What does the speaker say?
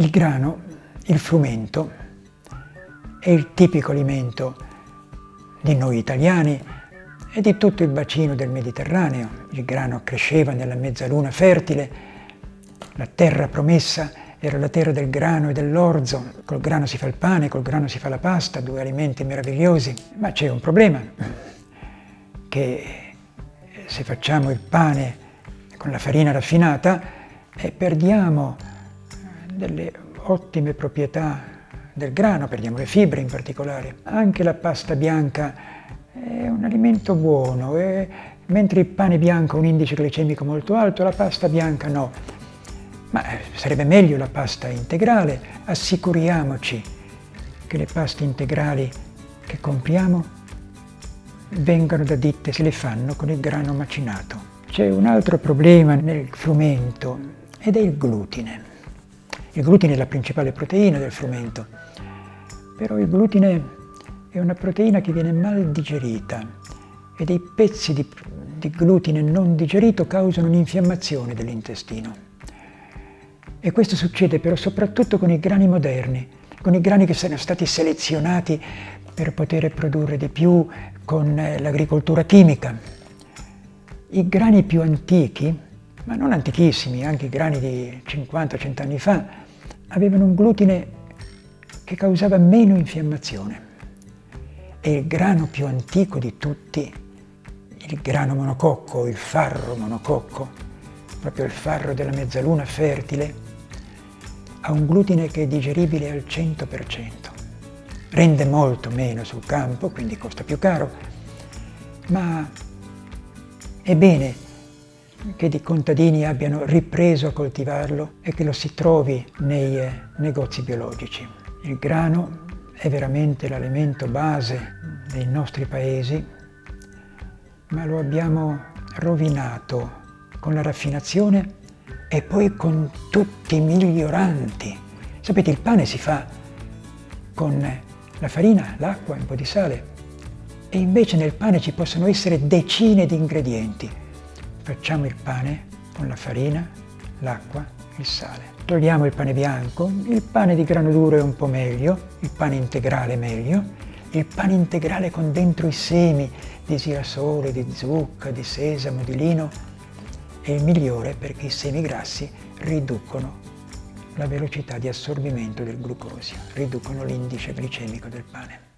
Il grano, il frumento, è il tipico alimento di noi italiani e di tutto il bacino del Mediterraneo. Il grano cresceva nella mezzaluna fertile, la terra promessa era la terra del grano e dell'orzo. Col grano si fa il pane, col grano si fa la pasta, due alimenti meravigliosi. Ma c'è un problema, che se facciamo il pane con la farina raffinata perdiamo delle ottime proprietà del grano, perdiamo le fibre in particolare. Anche la pasta bianca è un alimento buono, mentre il pane bianco ha un indice glicemico molto alto, la pasta bianca no. Ma sarebbe meglio la pasta integrale. Assicuriamoci che le paste integrali che compriamo vengano da ditte che le fanno con il grano macinato. C'è un altro problema nel frumento ed è il glutine. Il glutine è la principale proteina del frumento, però il glutine è una proteina che viene mal digerita e dei pezzi di glutine non digerito causano un'infiammazione dell'intestino. E questo succede però soprattutto con i grani moderni, con i grani che sono stati selezionati per poter produrre di più con l'agricoltura chimica. I grani più antichi, ma non antichissimi, anche i grani di 50-100 anni fa, avevano un glutine che causava meno infiammazione. E il grano più antico di tutti, il grano monococco, il farro monococco, proprio il farro della mezzaluna fertile, ha un glutine che è digeribile al 100%. Rende molto meno sul campo, quindi costa più caro, ma è bene che i contadini abbiano ripreso a coltivarlo e che lo si trovi nei negozi biologici. Il grano è veramente l'alimento base dei nostri paesi, ma lo abbiamo rovinato con la raffinazione e poi con tutti i miglioranti. Sapete, il pane si fa con la farina, l'acqua e un po' di sale, e invece nel pane ci possono essere decine di ingredienti. Facciamo il pane con la farina, l'acqua e il sale. Togliamo il pane bianco, il pane di grano duro è un po' meglio, il pane integrale è meglio, il pane integrale con dentro i semi di girasole, di zucca, di sesamo, di lino è il migliore perché i semi grassi riducono la velocità di assorbimento del glucosio, riducono l'indice glicemico del pane.